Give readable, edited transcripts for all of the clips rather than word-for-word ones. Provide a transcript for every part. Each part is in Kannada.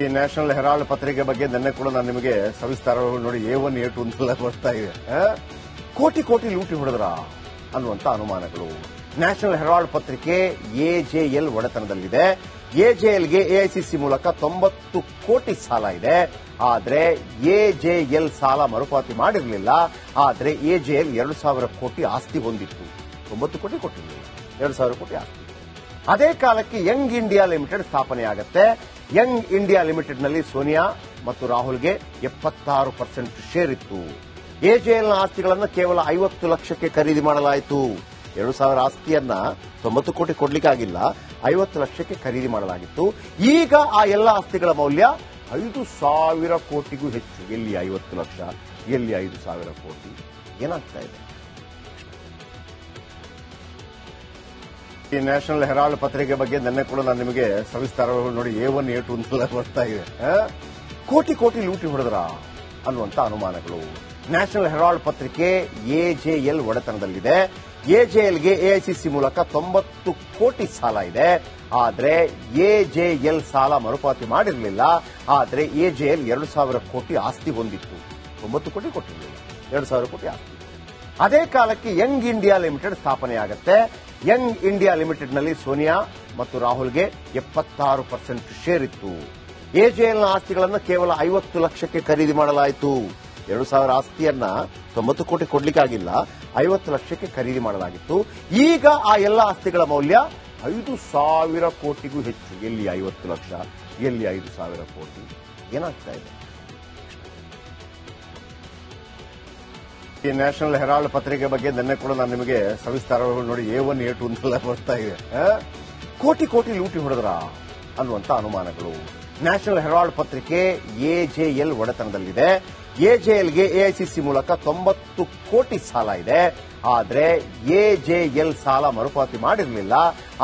ಈ ನ್ಯಾಷನಲ್ ಹೆರಾಲ್ಡ್ ಪತ್ರಿಕೆ ಬಗ್ಗೆ ನಿನ್ನೆ ಕೂಡ ನಾನು ನಿಮಗೆ ಸವಿಸ್ತಾರವಾಗಿ ನೋಡಿ A1 A2 ಅಂತೆಲ್ಲ ಬರ್ತಾ ಇದೆ. ಕೋಟಿ ಕೋಟಿ ಲೂಟಿ ಹೊಡೆದ್ರ ಅನ್ನುವಂತ ಅನುಮಾನಗಳು. ನ್ಯಾಷನಲ್ ಹೆರಾಲ್ಡ್ ಪತ್ರಿಕೆ AJL ಒಡೆತನದಲ್ಲಿದೆ. AJLಗೆ AICC ಮೂಲಕ 90 ಕೋಟಿ ಸಾಲ ಇದೆ. ಆದ್ರೆ AJL ಸಾಲ ಮರುಪಾವತಿ ಮಾಡಿರಲಿಲ್ಲ. ಆದ್ರೆ AJL 2,000 ಕೋಟಿ ಆಸ್ತಿ ಹೊಂದಿತ್ತು. 90 ಕೋಟಿ ಕೊಟ್ಟಿರಲಿಲ್ಲ, 2,000 ಕೋಟಿ ಆಸ್ತಿ. ಅದೇ ಕಾಲಕ್ಕೆ ಯಂಗ್ ಇಂಡಿಯಾ ಲಿಮಿಟೆಡ್ ಸ್ಥಾಪನೆಯಾಗುತ್ತೆ. ಯಂಗ್ ಇಂಡಿಯಾ ಲಿಮಿಟೆಡ್ ನಲ್ಲಿ ಸೋನಿಯಾ ಮತ್ತು ರಾಹುಲ್ಗೆ 76% ಶೇರ್ ಇತ್ತು. AJLನ ಆಸ್ತಿಗಳನ್ನು ಕೇವಲ 50 ಲಕ್ಷಕ್ಕೆ ಖರೀದಿ ಮಾಡಲಾಯಿತು. 2,000 ಆಸ್ತಿಯನ್ನ 90 ಕೋಟಿ ಕೊಡ್ಲಿಕ್ಕಾಗಿಲ್ಲ, 50 ಲಕ್ಷಕ್ಕೆ ಖರೀದಿ ಮಾಡಲಾಗಿತ್ತು. ಈಗ ಆ ಎಲ್ಲ ಆಸ್ತಿಗಳ ಮೌಲ್ಯ 5,000 ಕೋಟಿಗೂ ಹೆಚ್ಚು. ಎಲ್ಲಿ 50 ಲಕ್ಷ, ಎಲ್ಲಿ 5,000 ಕೋಟಿ? ಏನಾಗ್ತಾ ಇದೆ? ಈ ನ್ಯಾಷನಲ್ ಹೆರಾಲ್ಡ್ ಪತ್ರಿಕೆ ಬಗ್ಗೆ ನಿನ್ನೆ ಕೂಡ ನಾನು ನಿಮಗೆ ಸವಿಸ್ತಾರವಾಗಿ ನೋಡಿ A1 A2 ಅಂತೆಲ್ಲ ಬರ್ತಾ ಇದೆ. ಕೋಟಿ ಕೋಟಿ ಲೂಟಿ ಹೊಡೆದ್ರ ಅನ್ನುವಂತ ಅನುಮಾನಗಳು. ನ್ಯಾಷನಲ್ ಹೆರಾಲ್ಡ್ ಪತ್ರಿಕೆ AJL ಒಡೆತನದಲ್ಲಿದೆ. AJLಗೆ AICC ಮೂಲಕ 90 ಕೋಟಿ ಸಾಲ ಇದೆ. ಆದ್ರೆ AJL ಸಾಲ ಮರುಪಾವತಿ ಮಾಡಿರಲಿಲ್ಲ. ಆದ್ರೆ AJL 2,000 ಕೋಟಿ ಆಸ್ತಿ ಹೊಂದಿತ್ತು. 90 ಕೋಟಿ ಕೊಟ್ಟಿರಲಿಲ್ಲ, 2,000 ಕೋಟಿ ಆಸ್ತಿ. ಅದೇ ಕಾಲಕ್ಕೆ ಯಂಗ್ ಇಂಡಿಯಾ ಲಿಮಿಟೆಡ್ ಸ್ಥಾಪನೆಯಾಗುತ್ತೆ. ಯಂಗ್ ಇಂಡಿಯಾ ಲಿಮಿಟೆಡ್ ನಲ್ಲಿ ಸೋನಿಯಾ ಮತ್ತು ರಾಹುಲ್ಗೆ 76% ಶೇರ್ ಇತ್ತು. AJLನ ಆಸ್ತಿಗಳನ್ನು ಕೇವಲ 50 ಲಕ್ಷಕ್ಕೆ ಖರೀದಿ ಮಾಡಲಾಯಿತು. 2,000 ಆಸ್ತಿಯನ್ನ 90 ಕೋಟಿ ಕೊಡ್ಲಿಕ್ಕಾಗಿಲ್ಲ, 50 ಲಕ್ಷಕ್ಕೆ ಖರೀದಿ ಮಾಡಲಾಗಿತ್ತು. ಈಗ ಆ ಎಲ್ಲ ಆಸ್ತಿಗಳ ಮೌಲ್ಯ 5,000 ಕೋಟಿಗೂ ಹೆಚ್ಚು. ಎಲ್ಲಿ 50 ಲಕ್ಷ, ಎಲ್ಲಿ 5,000 ಕೋಟಿ? ಏನಾಗ್ತಾ ಇದೆ? ಈ ನ್ಯಾಷನಲ್ ಹೆರಾಲ್ಡ್ ಪತ್ರಿಕೆ ಬಗ್ಗೆ ನಿನ್ನೆ ಕೂಡ ನಾನು ನಿಮಗೆ ಸವಿಸ್ತಾರವಾಗಿ ನೋಡಿ A1 A2 ಅಂತೆಲ್ಲ ಬರ್ತಾ ಇದೆ. ಕೋಟಿ ಕೋಟಿ ಲೂಟಿ ಹೊಡೆದ್ರ ಅನ್ನುವಂತ ಅನುಮಾನಗಳು. ನ್ಯಾಷನಲ್ ಹೆರಾಲ್ಡ್ ಪತ್ರಿಕೆ AJL ಒಡೆತನದಲ್ಲಿದೆ. AJLಗೆ AICC ಮೂಲಕ 90 ಕೋಟಿ ಸಾಲ ಇದೆ. ಆದ್ರೆ AJL ಸಾಲ ಮರುಪಾವತಿ ಮಾಡಿರಲಿಲ್ಲ.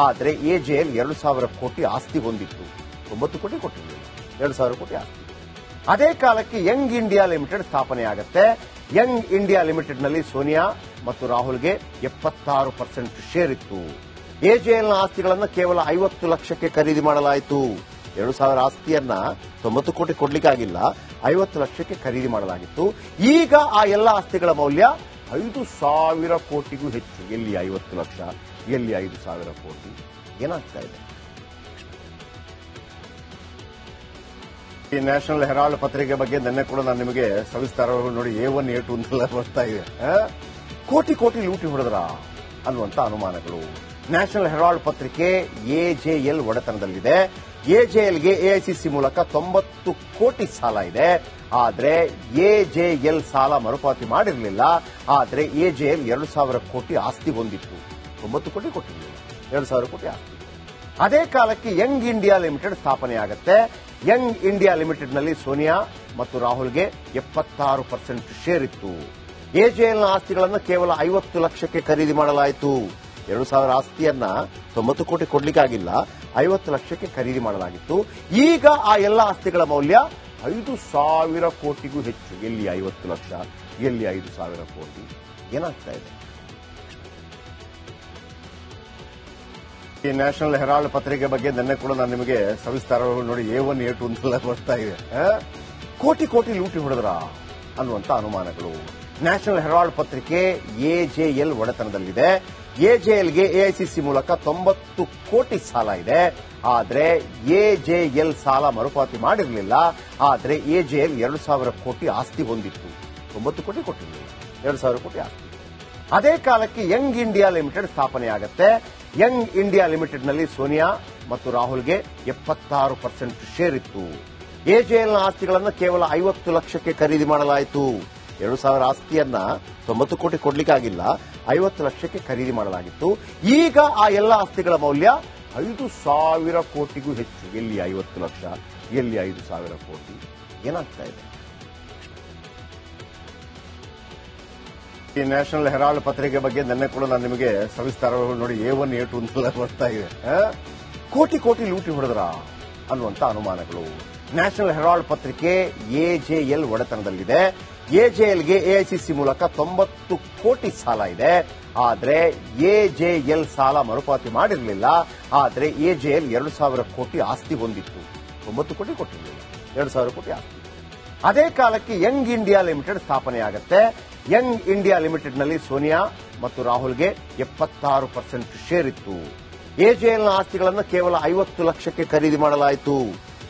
ಆದ್ರೆ AJL 2,000 ಕೋಟಿ ಆಸ್ತಿ ಹೊಂದಿತ್ತು. 90 ಕೋಟಿ ಕೊಟ್ಟಿರಲಿಲ್ಲ, 2,000 ಕೋಟಿ ಆಸ್ತಿ. ಅದೇ ಕಾಲಕ್ಕೆ ಯಂಗ್ ಇಂಡಿಯಾ ಲಿಮಿಟೆಡ್ ಸ್ಥಾಪನೆಯಾಗುತ್ತೆ. ಯಂಗ್ ಇಂಡಿಯಾ ಲಿಮಿಟೆಡ್ ನಲ್ಲಿ ಸೋನಿಯಾ ಮತ್ತು ರಾಹುಲ್ಗೆ 76% ಶೇರ್ ಇತ್ತು. AJLನ ಆಸ್ತಿಗಳನ್ನು ಕೇವಲ 50 ಲಕ್ಷಕ್ಕೆ ಖರೀದಿ ಮಾಡಲಾಯಿತು. 2,000 ಆಸ್ತಿಯನ್ನ 90 ಕೋಟಿ ಕೊಡ್ಲಿಕ್ಕಾಗಿಲ್ಲ, 50 ಲಕ್ಷಕ್ಕೆ ಖರೀದಿ ಮಾಡಲಾಗಿತ್ತು. ಈಗ ಆ ಎಲ್ಲ ಆಸ್ತಿಗಳ ಮೌಲ್ಯ 5,000 ಕೋಟಿಗೂ ಹೆಚ್ಚು. ಎಲ್ಲಿ 50 ಲಕ್ಷ, ಎಲ್ಲಿ 5,000 ಕೋಟಿ? ಏನಾಗ್ತಾ ಇದೆ? ಈ ನ್ಯಾಷನಲ್ ಹೆರಾಲ್ಡ್ ಪತ್ರಿಕೆ ಬಗ್ಗೆ ನಿನ್ನೆ ಕೂಡ ನಾನು ನಿಮಗೆ ಸವಿಸ್ತಾರವಾಗಿ ನೋಡಿ A1 A2 ಅಂತೆಲ್ಲ ಬರ್ತಾ ಇದೆ. ಕೋಟಿ ಕೋಟಿ ಲೂಟಿ ಹೊಡೆದ್ರ ಅನ್ನುವಂತ ಅನುಮಾನಗಳು. ನ್ಯಾಷನಲ್ ಹೆರಾಲ್ಡ್ ಪತ್ರಿಕೆ AJL ಒಡೆತನದಲ್ಲಿದೆ. AJLಗೆ AICC ಮೂಲಕ 90 ಕೋಟಿ ಸಾಲ ಇದೆ. ಆದ್ರೆ AJL ಸಾಲ ಮರುಪಾವತಿ ಮಾಡಿರಲಿಲ್ಲ. ಆದ್ರೆ AJL 2,000 ಕೋಟಿ ಆಸ್ತಿ ಹೊಂದಿತ್ತು. 90 ಕೋಟಿ ಕೊಟ್ಟಿರಲಿಲ್ಲ, 2,000 ಕೋಟಿ ಆಸ್ತಿ. ಅದೇ ಕಾಲಕ್ಕೆ ಯಂಗ್ ಇಂಡಿಯಾ ಲಿಮಿಟೆಡ್ ಸ್ಥಾಪನೆಯಾಗುತ್ತೆ. ಯಂಗ್ ಇಂಡಿಯಾ ಲಿಮಿಟೆಡ್ ನಲ್ಲಿ ಸೋನಿಯಾ ಮತ್ತು ರಾಹುಲ್ಗೆ 76% ಶೇರ್ ಇತ್ತು. AJLನ ಆಸ್ತಿಗಳನ್ನು ಕೇವಲ 50 ಲಕ್ಷಕ್ಕೆ ಖರೀದಿ ಮಾಡಲಾಯಿತು. 2,000 ಆಸ್ತಿಯನ್ನ 90 ಕೋಟಿ ಕೊಡ್ಲಿಕ್ಕಾಗಿಲ್ಲ, 50 ಲಕ್ಷಕ್ಕೆ ಖರೀದಿ ಮಾಡಲಾಗಿತ್ತು. ಈಗ ಆ ಎಲ್ಲ ಆಸ್ತಿಗಳ ಮೌಲ್ಯ 5,000 ಕೋಟಿಗೂ ಹೆಚ್ಚು. ಎಲ್ಲಿ 50 ಲಕ್ಷ, ಎಲ್ಲಿ 5,000 ಕೋಟಿ? ಏನಾಗ್ತಾ ಇದೆ? ಈ ನ್ಯಾಷನಲ್ ಹೆರಾಲ್ಡ್ ಪತ್ರಿಕೆ ಬಗ್ಗೆ ನಿನ್ನೆ ಕೂಡ ನಾನು ನಿಮಗೆ ಸವಿಸ್ತಾರವಾಗಿ ನೋಡಿ A1 A2 ಅಂತೆಲ್ಲ ಬರ್ತಾ ಇದೆ. ಕೋಟಿ ಕೋಟಿ ಲೂಟಿ ಹೊಡೆದ್ರ ಅನ್ನುವಂತ ಅನುಮಾನಗಳು. ನ್ಯಾಷನಲ್ ಹೆರಾಲ್ಡ್ ಪತ್ರಿಕೆ AJL ಒಡೆತನದಲ್ಲಿದೆ. AJLಗೆ AICC ಮೂಲಕ 90 ಕೋಟಿ ಸಾಲ ಇದೆ. ಆದ್ರೆ AJL ಸಾಲ ಮರುಪಾವತಿ ಮಾಡಿರಲಿಲ್ಲ. ಆದ್ರೆ AJL 2,000 ಕೋಟಿ ಆಸ್ತಿ ಹೊಂದಿತ್ತು. 90 ಕೋಟಿ ಕೊಟ್ಟಿರಲಿಲ್ಲ, 2,000 ಕೋಟಿ ಆಸ್ತಿ. ಅದೇ ಕಾಲಕ್ಕೆ ಯಂಗ್ ಇಂಡಿಯಾ ಲಿಮಿಟೆಡ್ ಸ್ಥಾಪನೆಯಾಗುತ್ತೆ. ಯಂಗ್ ಇಂಡಿಯಾ ಲಿಮಿಟೆಡ್ ನಲ್ಲಿ ಸೋನಿಯಾ ಮತ್ತು ರಾಹುಲ್ಗೆ 76% ಶೇರ್ ಇತ್ತು. AJLನ ಆಸ್ತಿಗಳನ್ನು ಕೇವಲ 50 ಲಕ್ಷಕ್ಕೆ ಖರೀದಿ ಮಾಡಲಾಯಿತು. 2,000 ಆಸ್ತಿಯನ್ನ 90 ಕೋಟಿ ಕೊಡ್ಲಿಕ್ಕಾಗಿಲ್ಲ, 50 ಲಕ್ಷಕ್ಕೆ ಖರೀದಿ ಮಾಡಲಾಗಿತ್ತು. ಈಗ ಆ ಎಲ್ಲ ಆಸ್ತಿಗಳ ಮೌಲ್ಯ 5,000 ಕೋಟಿಗೂ ಹೆಚ್ಚು. ಎಲ್ಲಿ 50 ಲಕ್ಷ, ಎಲ್ಲಿ 5,000 ಕೋಟಿ? ಏನಾಗ್ತಾ ಇದೆ? ಈ ನ್ಯಾಷನಲ್ ಹೆರಾಲ್ಡ್ ಪತ್ರಿಕೆ ಬಗ್ಗೆ ನಿನ್ನೆ ಕೂಡ ನಾನು ನಿಮಗೆ ಸವಿಸ್ತಾರವಾಗಿ ನೋಡಿ A1 A2 ಅಂತೆಲ್ಲ ಬರ್ತಾ ಇದೆ. ಕೋಟಿ ಕೋಟಿ ಲೂಟಿ ಹೊಡೆದ್ರ ಅನ್ನುವಂತ ಅನುಮಾನಗಳು. ನ್ಯಾಷನಲ್ ಹೆರಾಲ್ಡ್ ಪತ್ರಿಕೆ AJL ಒಡೆತನದಲ್ಲಿದೆ. AJLಗೆ AICC ಮೂಲಕ 90 ಕೋಟಿ ಸಾಲ ಇದೆ. ಆದ್ರೆ AJL ಸಾಲ ಮರುಪಾವತಿ ಮಾಡಿರಲಿಲ್ಲ. ಆದ್ರೆ AJL 2,000 ಕೋಟಿ ಆಸ್ತಿ ಹೊಂದಿತ್ತು. 9 ಕೋಟಿ ಕೊಟ್ಟಿರಲಿಲ್ಲ, 2,000 ಕೋಟಿ ಆಸ್ತಿ. ಅದೇ ಕಾಲಕ್ಕೆ ಯಂಗ್ ಇಂಡಿಯಾ ಲಿಮಿಟೆಡ್ ಸ್ಥಾಪನೆಯಾಗುತ್ತೆ. ಯಂಗ್ ಇಂಡಿಯಾ ಲಿಮಿಟೆಡ್ನಲ್ಲಿ ಸೋನಿಯಾ ಮತ್ತು ರಾಹುಲ್ಗೆ 76% ಶೇರ್ ಇತ್ತು. ಎಜೆಎಲ್ನ ಆಸ್ತಿಗಳನ್ನು ಕೇವಲ 50 ಲಕ್ಷಕ್ಕೆ ಖರೀದಿ ಮಾಡಲಾಯಿತು.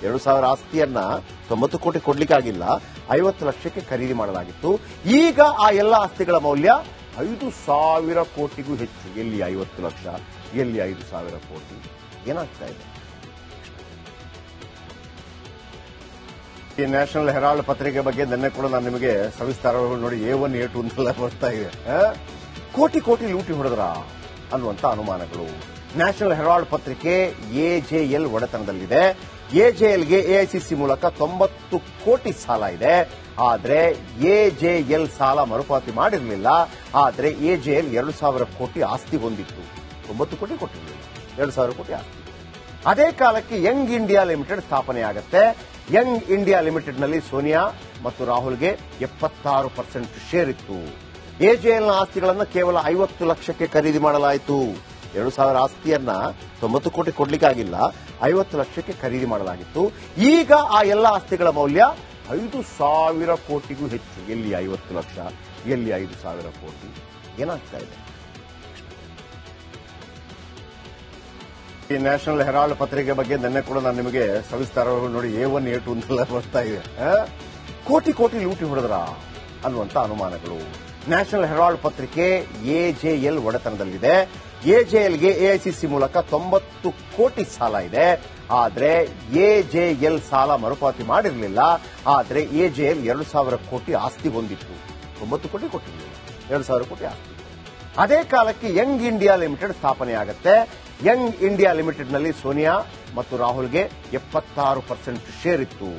2,000 ಆಸ್ತಿಯನ್ನ 90 ಕೋಟಿ ಕೊಡ್ಲಿಕ್ಕಾಗಿಲ್ಲ, 50 ಲಕ್ಷಕ್ಕೆ ಖರೀದಿ ಮಾಡಲಾಗಿತ್ತು. ಈಗ ಆ ಎಲ್ಲ ಆಸ್ತಿಗಳ ಮೌಲ್ಯ 5,000 ಕೋಟಿಗೂ ಹೆಚ್ಚು. ಎಲ್ಲಿ 50 ಲಕ್ಷ, ಎಲ್ಲಿ 5,000 ಕೋಟಿ? ಏನಾಗ್ತಾ ಇದೆ? ಈ ನ್ಯಾಷನಲ್ ಹೆರಾಲ್ಡ್ ಪತ್ರಿಕೆ ಬಗ್ಗೆ ನಿನ್ನೆ ಕೂಡ ನಾನು ನಿಮಗೆ ಸವಿಸ್ತಾರವಾಗಿ ನೋಡಿ A1 A2 ಅಂತೆಲ್ಲ ಬರ್ತಾ ಇದೆ. ಕೋಟಿ ಕೋಟಿ ಲೂಟಿ ಹೊಡೆದ್ರ ಅನ್ನುವಂತ ಅನುಮಾನಗಳು. ನ್ಯಾಷನಲ್ ಹೆರಾಲ್ಡ್ ಪತ್ರಿಕೆ ಎಜೆಎಲ್ ಒಡೆತನದಲ್ಲಿದೆ. ಎಜೆಎಲ್ಗೆ ಎಐಸಿಸಿ ಮೂಲಕ 90 ಕೋಟಿ ಸಾಲ ಇದೆ. ಆದರೆ ಎಜೆಎಲ್ ಸಾಲ ಮರುಪಾವತಿ ಮಾಡಿರಲಿಲ್ಲ. ಆದರೆ ಎಜೆಎಲ್ 2,000 ಕೋಟಿ ಆಸ್ತಿ ಹೊಂದಿತ್ತು. 90 ಕೋಟಿ ಕೊಟ್ಟಿರಲಿಲ್ಲ, 2,000 ಕೋಟಿ ಆಸ್ತಿ. ಅದೇ ಕಾಲಕ್ಕೆ ಯಂಗ್ ಇಂಡಿಯಾ ಲಿಮಿಟೆಡ್ ಸ್ಥಾಪನೆಯಾಗುತ್ತೆ. ಯಂಗ್ ಇಂಡಿಯಾ ಲಿಮಿಟೆಡ್ನಲ್ಲಿ ಸೋನಿಯಾ ಮತ್ತು ರಾಹುಲ್ಗೆ 76% ಶೇರ್ ಇತ್ತು. ಎಜೆಎಲ್ನ ಆಸ್ತಿಗಳನ್ನು ಕೇವಲ 50 ಲಕ್ಷಕ್ಕೆ ಖರೀದಿ ಮಾಡಲಾಯಿತು. 2,000 ಆಸ್ತಿಯನ್ನ 90 ಕೋಟಿ ಕೊಡ್ಲಿಕ್ಕಾಗಿಲ್ಲ, 50 ಲಕ್ಷಕ್ಕೆ ಖರೀದಿ ಮಾಡಲಾಗಿತ್ತು. ಈಗ ಆ ಎಲ್ಲ ಆಸ್ತಿಗಳ ಮೌಲ್ಯ 5,000 ಕೋಟಿಗೂ ಹೆಚ್ಚು. ಎಲ್ಲಿ 50 ಲಕ್ಷ, ಎಲ್ಲಿ 5,000 ಕೋಟಿ? ಏನಾಗ್ತಾ ಇದೆ? ಈ ನ್ಯಾಷನಲ್ ಹೆರಾಲ್ಡ್ ಪತ್ರಿಕೆ ಬಗ್ಗೆ ನಿನ್ನೆ ಕೂಡ ನಾನು ನಿಮಗೆ ಸವಿಸ್ತಾರವಾಗಿ ನೋಡಿ A1 A2 ಅಂತೆಲ್ಲ ಬರ್ತಾ ಇದೆ. ಕೋಟಿ ಕೋಟಿ ಲೂಟಿ ಹೊಡೆದ್ರ ಅನ್ನುವಂತ ಅನುಮಾನಗಳು. ನ್ಯಾಷನಲ್ ಹೆರಾಲ್ಡ್ ಪತ್ರಿಕೆ ಎಜೆಎಲ್ ಒಡೆತನದಲ್ಲಿದೆ. ಎಜೆಎಲ್ಗೆ ಎಐಸಿಸಿ ಮೂಲಕ 90 ಕೋಟಿ ಸಾಲ ಇದೆ. ಆದರೆ ಎಜೆಎಲ್ ಸಾಲ ಮರುಪಾವತಿ ಮಾಡಿರಲಿಲ್ಲ. ಆದರೆ ಎಜೆಎಲ್ 2,000 ಕೋಟಿ ಆಸ್ತಿ ಹೊಂದಿತ್ತು. 90 ಕೋಟಿ ಕೊಟ್ಟಿರಲಿಲ್ಲ, 2,000 ಕೋಟಿ ಆಸ್ತಿ. ಅದೇ ಕಾಲಕ್ಕೆ ಯಂಗ್ ಇಂಡಿಯಾ ಲಿಮಿಟೆಡ್ ಸ್ಥಾಪನೆಯಾಗುತ್ತೆ. ಯಂಗ್ ಇಂಡಿಯಾ ಲಿಮಿಟೆಡ್ನಲ್ಲಿ ಸೋನಿಯಾ ಮತ್ತು ರಾಹುಲ್ಗೆ 76% ಶೇರ್ ಇತ್ತು.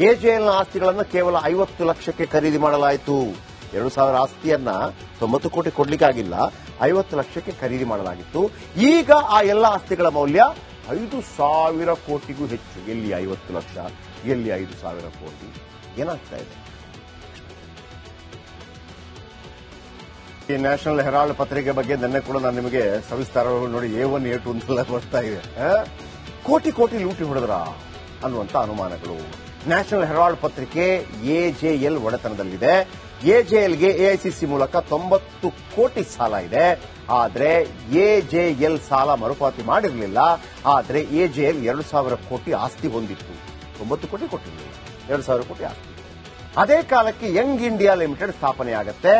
ಎಜೆಎಲ್ನ ಆಸ್ತಿಗಳನ್ನು ಕೇವಲ 50 ಲಕ್ಷಕ್ಕೆ ಖರೀದಿ ಮಾಡಲಾಯಿತು. 2,000 ಆಸ್ತಿಯನ್ನ 90 ಕೋಟಿ ಕೊಡ್ಲಿಕ್ಕಾಗಿಲ್ಲ, 50 ಲಕ್ಷಕ್ಕೆ ಖರೀದಿ ಮಾಡಲಾಗಿತ್ತು. ಈಗ ಆ ಎಲ್ಲ ಆಸ್ತಿಗಳ ಮೌಲ್ಯ 5,000 ಕೋಟಿಗೂ ಹೆಚ್ಚು. ಎಲ್ಲಿ 50 ಲಕ್ಷ, ಎಲ್ಲಿ 5,000 ಕೋಟಿ? ಏನಾಗ್ತಾ ಇದೆ? ಈ ನ್ಯಾಷನಲ್ ಹೆರಾಲ್ಡ್ ಪತ್ರಿಕೆ ಬಗ್ಗೆ ನಿನ್ನೆ ಕೂಡ ನಾನು ನಿಮಗೆ ಸವಿಸ್ತಾರವಾಗಿ ನೋಡಿ A1 A2 ಅಂತೆಲ್ಲ ಬರ್ತಾ ಇದೆ. ಕೋಟಿ ಕೋಟಿ ಲೂಟಿ ಹೊಡೆದ್ರ ಅನ್ನುವಂತ ಅನುಮಾನಗಳು. ನ್ಯಾಷನಲ್ ಹೆರಾಲ್ಡ್ ಪತ್ರಿಕೆ ಎಜೆಎಲ್ ಒಡೆತನದಲ್ಲಿದೆ. ಎಜೆಎಲ್ಗೆ ಎಐಸಿಸಿ ಮೂಲಕ 90 ಕೋಟಿ ಸಾಲ ಇದೆ. ಆದರೆ ಎಜೆಎಲ್ ಸಾಲ ಮರುಪಾವತಿ ಮಾಡಿರಲಿಲ್ಲ. ಆದರೆ ಎಜೆಎಲ್ 2,000 ಕೋಟಿ ಆಸ್ತಿ ಹೊಂದಿತ್ತು. 90 ಕೋಟಿ ಕೊಟ್ಟಿರಲಿಲ್ಲ, 2,000 ಕೋಟಿ ಆಸ್ತಿ. ಅದೇ ಕಾಲಕ್ಕೆ ಯಂಗ್ ಇಂಡಿಯಾ ಲಿಮಿಟೆಡ್ ಸ್ಥಾಪನೆಯಾಗುತ್ತೆ.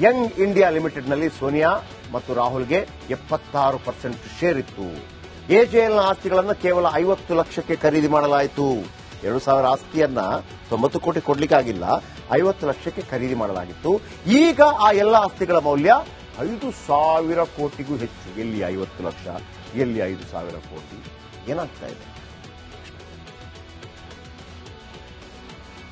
ಯಂಗ್ ಇಂಡಿಯಾ ಲಿಮಿಟೆಡ್ನಲ್ಲಿ ಸೋನಿಯಾ ಮತ್ತು ರಾಹುಲ್ಗೆ 76% ಶೇರ್ ಇತ್ತು. ಎಜೆಎಲ್ನ ಆಸ್ತಿಗಳನ್ನು ಕೇವಲ 50 ಲಕ್ಷಕ್ಕೆ ಖರೀದಿ ಮಾಡಲಾಯಿತು. 2,000 ಆಸ್ತಿಯನ್ನ 90 ಕೋಟಿ ಕೊಡ್ಲಿಕ್ಕಾಗಿಲ್ಲ, 50 ಲಕ್ಷಕ್ಕೆ ಖರೀದಿ ಮಾಡಲಾಗಿತ್ತು. ಈಗ ಆ ಎಲ್ಲ ಆಸ್ತಿಗಳ ಮೌಲ್ಯ 5,000 ಕೋಟಿಗೂ ಹೆಚ್ಚು. ಎಲ್ಲಿ 50 ಲಕ್ಷ, ಎಲ್ಲಿ 5,000 ಕೋಟಿ? ಏನಾಗ್ತಾ ಇದೆ?